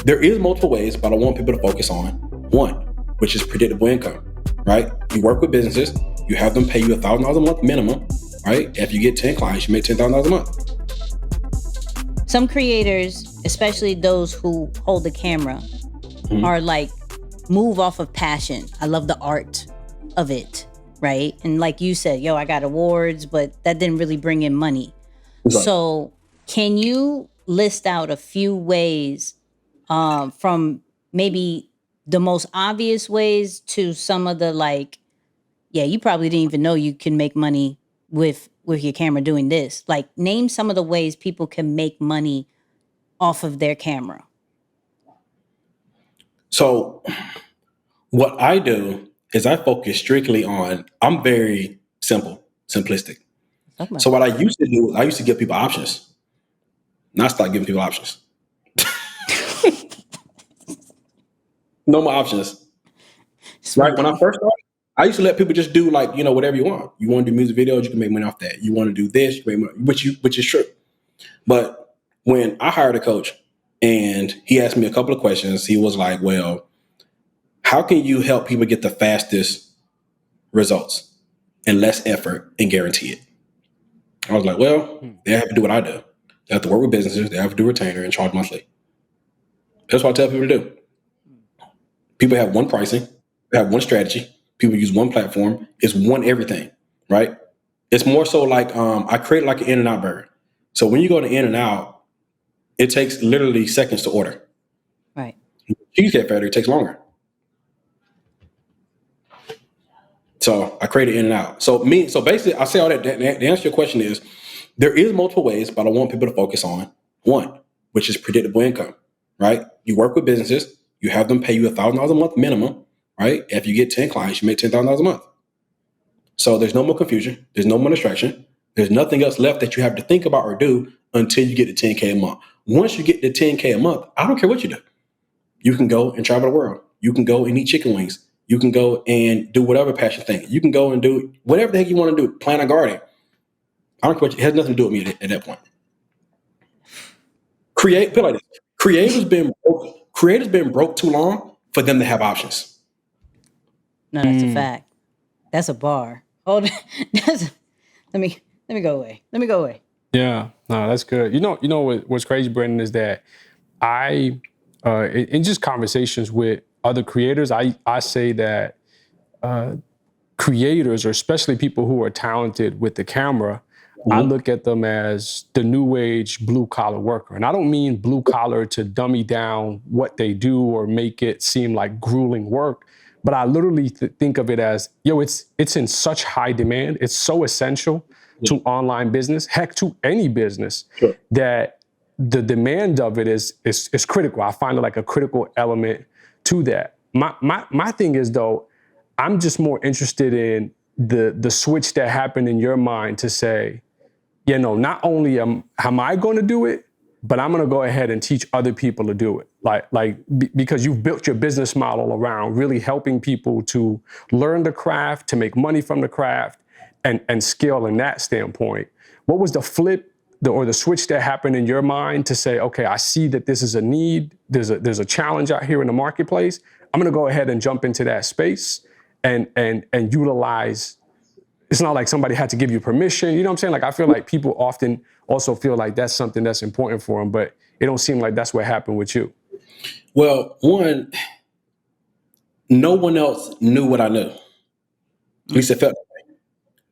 There is multiple ways, but I want people to focus on one, which is predictable income, right? You work with businesses, you have them pay you $1,000 a month minimum, right? If you get 10 clients, you make $10,000 a month. Some creators, especially those who hold the camera, are like, move off of passion. I love the art of it, right? And like you said, I got awards, but that didn't really bring in money. Exactly. So can you list out a few ways from maybe the most obvious ways to some of the you probably didn't even know you can make money with your camera doing this. Like, name some of the ways people can make money off of their camera. So what I do is I focus strictly on, I'm very simplistic. Okay. So what I used to do, I used to give people options. Now I start giving people options. No more options. Right? When I first started, I used to let people just do whatever you want. You want to do music videos, you can make money off that. You want to do this, you can make money, which is true. But when I hired a coach and he asked me a couple of questions, he was like, well, how can you help people get the fastest results and less effort and guarantee it? I was like, well, they have to do what I do. They have to work with businesses. They have to do retainer and charge monthly. That's what I tell people to do. People have one pricing. They have one strategy. People use one platform. It's one everything, right? It's more so like I create like an In-N-Out burger. So when you go to In-N-Out, it takes literally seconds to order. Right. Cheesecake Factory, it takes longer. So I created In-N-Out. So basically, I say all that. The answer to your question is, there is multiple ways, but I want people to focus on one, which is predictable income, right? You work with businesses, you have them pay you $1,000 a month minimum, right? If you get 10 clients, you make $10,000 a month. So there's no more confusion. There's no more distraction. There's nothing else left that you have to think about or do until you get to 10K a month. Once you get to 10K a month, I don't care what you do. You can go and travel the world. You can go and eat chicken wings. You can go and do whatever passion thing. You can go and do whatever the heck you want to do. Plant a garden. I don't care what, it has nothing to do with me at that point. Put it like this. Creators been broke too long for them to have options. No, that's a fact. That's a bar. Hold on. Let me go away. Yeah, no, that's good. You know what's crazy, Brendan, is that I in just conversations with other creators, I say that creators, or especially people who are talented with the camera, I look at them as the new age blue collar worker. And I don't mean blue collar to dummy down what they do or make it seem like grueling work, but I literally think of it as, it's in such high demand. It's so essential to online business, heck, to any business, that the demand of it is critical. I find it like a critical element to that. My thing is, though, I'm just more interested in the switch that happened in your mind to say, not only am I going to do it, but I'm going to go ahead and teach other people to do it. Because you've built your business model around really helping people to learn the craft, to make money from the craft, and scale in that standpoint. What was the flip or the switch that happened in your mind to say, okay, I see that this is a need, there's a challenge out here in the marketplace. I'm going to go ahead and jump into that space and utilize. It's not like somebody had to give you permission. You know what I'm saying? Like, I feel like people often also feel like that's something that's important for them, but it don't seem like that's what happened with you. Well, one, no one else knew what I knew. At least it felt that way.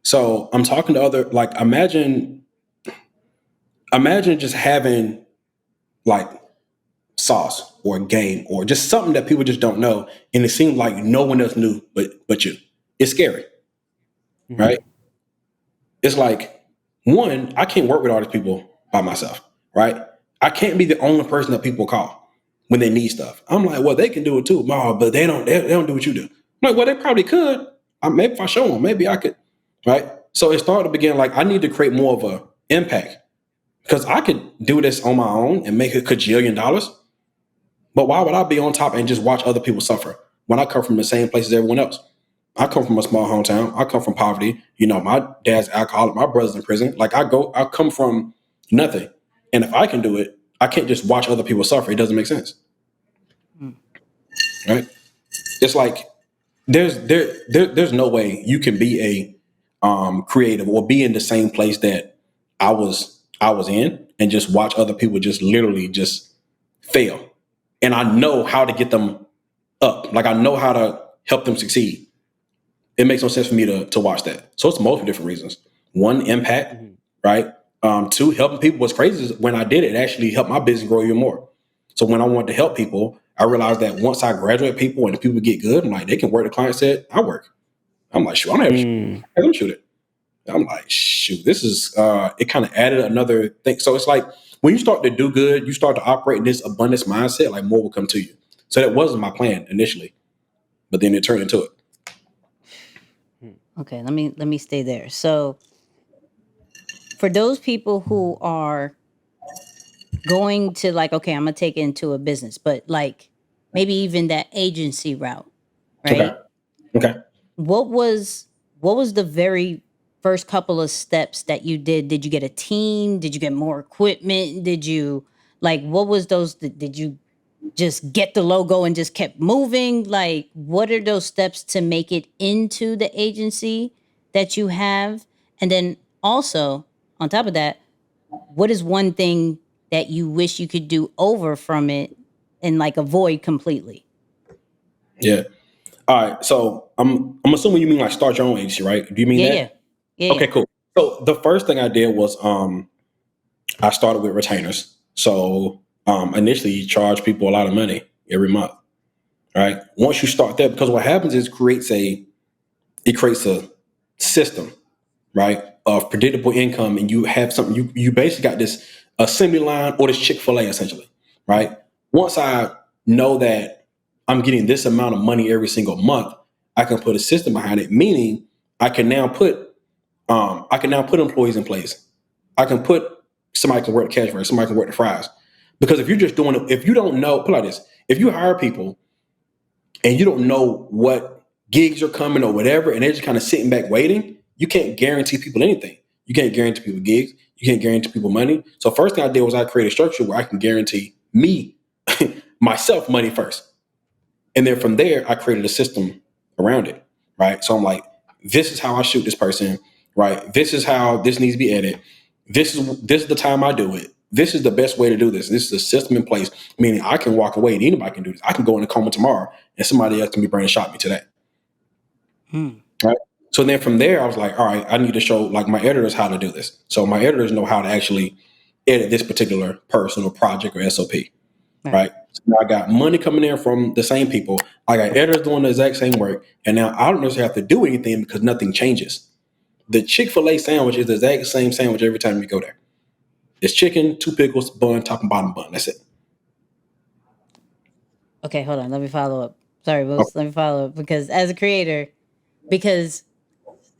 So I'm talking to other, imagine just having sauce or game or just something that people just don't know. And it seemed like no one else knew but you. It's scary. Right? It's like, one, I can't work with all these people by myself, right? I can't be the only person that people call when they need stuff. I'm like, well, they can do it too, but they don't do what you do. I'm like, well, they probably could. Maybe if I show them, maybe I could, right? So it started to begin I need to create more of an impact, because I could do this on my own and make $1 kajillion. But why would I be on top and just watch other people suffer when I come from the same place as everyone else? I come from a small hometown. I come from poverty. My dad's alcoholic. My brother's in prison. I come from nothing. And if I can do it, I can't just watch other people suffer. It doesn't make sense. right? It's like there's no way you can be a creative or be in the same place that I was in and just watch other people just literally just fail. And I know how to get them up. Like I know how to help them succeed. It makes no sense for me to watch that. So it's multiple different reasons. One, impact, right? Two, helping people. What's crazy is when I did it, it actually helped my business grow even more. So when I wanted to help people, I realized that once I graduate people and the people get good, I'm like, they can work. The client said, I work. I'm like, shoot, I don't have to shoot. Let them shoot it. I'm like, shoot, this is, it kind of added another thing. So it's like, when you start to do good, you start to operate in this abundance mindset, like more will come to you. So that wasn't my plan initially, but then it turned into it. Okay, let me stay there. So for those people who are going to like, okay, I'm gonna take it into a business, but like maybe even that agency route, right? Okay. What was the very first couple of steps that you did? Did you get a team? Did you get more equipment? Did you like what was those? Did you just get the logo and just kept moving? Like, what are those steps to make it into the agency that you have? And then also, on top of that, what is one thing that you wish you could do over from it and like avoid completely? Yeah. All right. So I'm assuming you mean like start your own agency, right? Do you mean that? Yeah. Okay, cool. So the first thing I did was I started with retainers. So initially you charge people a lot of money every month. Right. Once you start that, because what happens is it creates a system, right, of predictable income, and you have something. You basically got this assembly line or this Chick-fil-A essentially, right? Once I know that I'm getting this amount of money every single month, I can put a system behind it. Meaning, I can now put employees in place. I can put somebody can work the cash register, somebody can work the fries. Because if you're just doing it, if you don't know, put it like this: if you hire people and you don't know what gigs are coming or whatever, and they're just kind of sitting back waiting, you can't guarantee people anything. You can't guarantee people gigs. You can't guarantee people money. So first thing I did was I created a structure where I can guarantee me, myself money first. And then from there, I created a system around it, right? So I'm like, this is how I shoot this person, right? This is how this needs to be edited. This is the time I do it. This is the best way to do this. This is a system in place, meaning I can walk away and anybody can do this. I can go in a coma tomorrow and somebody else can be bringing shot me today. Right. So then from there, I was like, all right, I need to show like my editors how to do this. So my editors know how to actually edit this particular person or project or SOP. Right. So now I got money coming in from the same people. I got editors doing the exact same work. And now I don't necessarily have to do anything because nothing changes. The Chick-fil-A sandwich is the exact same sandwich every time you go there. It's chicken, 2 pickles, bun, top and bottom bun. That's it. Okay, hold on. Let me follow up. Sorry, Wills. Let me follow up because as a creator, because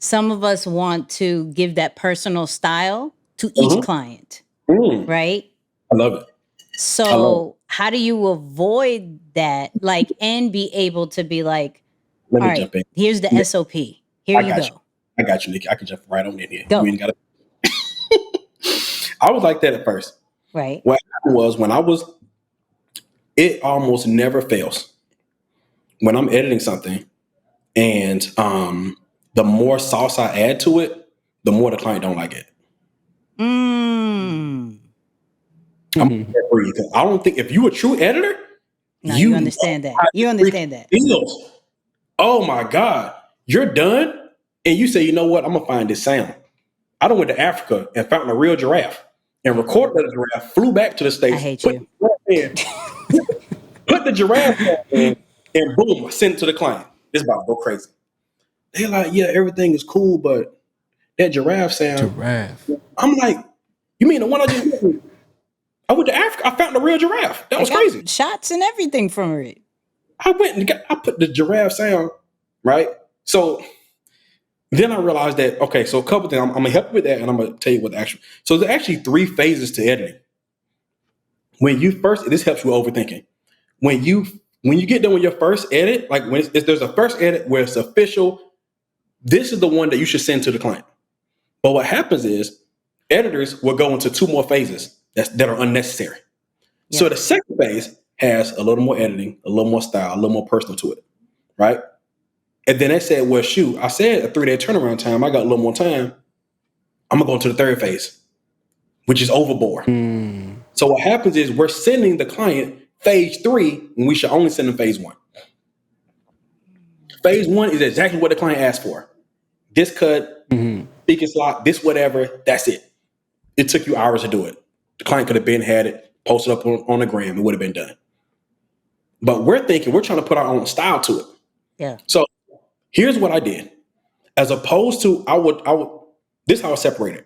some of us want to give that personal style to each client, right? I love it. So how do you avoid that, like, and be able to be like, Let me all jump in. right, here's the SOP. Here you go. I got you, Nicky. I can jump right on in here. Go. You ain't gotta. I was like that at first. Right. What happened was it almost never fails. When I'm editing something and the more sauce I add to it, the more the client don't like it. I don't think if you a true editor, you understand that. You understand that. Feels. Oh my God, you're done. And you say, you know what? I'm gonna find this sound. I done went to Africa and found a real giraffe and recorded the giraffe, flew back to the States. I hate you. Put the giraffe in, and boom, send it to the client. This about to go crazy. They're like, yeah, everything is cool, but that giraffe sound. I'm like, you mean the one I just did? I went to Africa. I found the real giraffe. That was crazy. Shots and everything from it. I went and I put the giraffe sound, right? So then I realized that, okay, so a couple things. I'm going to help you with that, and I'm going to tell you what the actual. So there's actually 3 phases to editing. When you first, this helps you with overthinking. When you get done with your first edit, like when there's a first edit where it's official, this is the one that you should send to the client. But what happens is editors will go into 2 more phases that are unnecessary. Yeah. So the second phase, has a little more editing, a little more style, a little more personal to it, right? And then they said, well, shoot, I said a 3-day turnaround time. I got a little more time. I'm going to go into the third phase, which is overboard. So what happens is we're sending the client phase 3 when we should only send them phase 1. Phase 1 is exactly what the client asked for. This cut, speaking slot, this whatever, that's it. It took you hours to do it. The client could have had it posted up on the gram. It would have been done. But we're trying to put our own style to it. Yeah. So here's what I did. As opposed to, this is how I separated.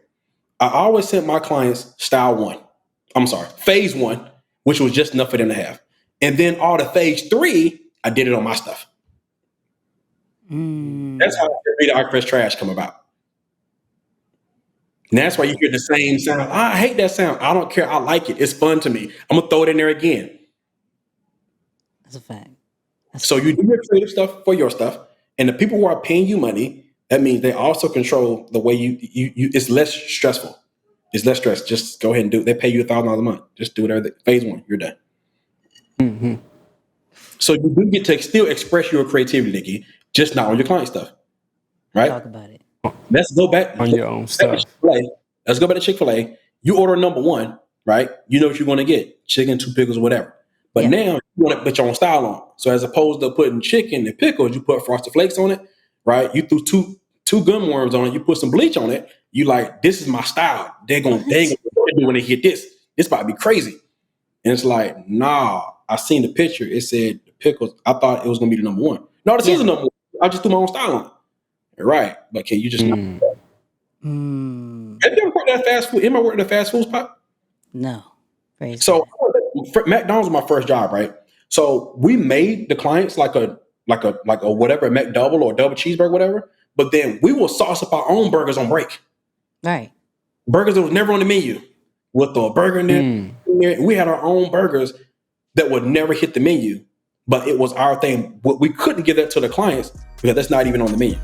I always sent my clients phase 1, which was just enough for them to have. And then all the phase 3, I did it on my stuff. That's how the Archpress Trash come about. And that's why you hear the same sound. I hate that sound. I don't care. I like it. It's fun to me. I'm going to throw it in there again. That's a fact. So you do your creative stuff for your stuff. And the people who are paying you money, that means they also control the way you it's less stressful. It's less stress. Just go ahead and do it. They pay you $1,000 a month. Just do whatever. Phase 1, you're done. Mm-hmm. So you do get to still express your creativity, Nicky, just not on your client stuff. Right? Talk about it. Let's go back on your own stuff. Let's go back to Chick-fil-A. You order number 1, right? You know what you're going to get. Chicken, 2 pickles, whatever. But now you want to put your own style on. So as opposed to putting chicken and pickles, you put Frosted Flakes on it, right? You threw two gum worms on it. You put some bleach on it. You like, this is my style. They're going to do when they hit this. This about to be crazy. And it's like, nah, I seen the picture. It said the pickles. I thought it was going to be the number 1. No, this is the number 1. I just threw my own style on it. Right. But can you just not? Have you ever worked at fast food? Am I working at a fast food spot? No. Crazy. So McDonald's was my first job, right? So we made the clients like a whatever, McDouble or double cheeseburger, whatever. But then we will sauce up our own burgers on break. Right. Burgers that was never on the menu. We'll throw a burger in there. We had our own burgers that would never hit the menu, but it was our thing. We couldn't give that to the clients because that's not even on the menu.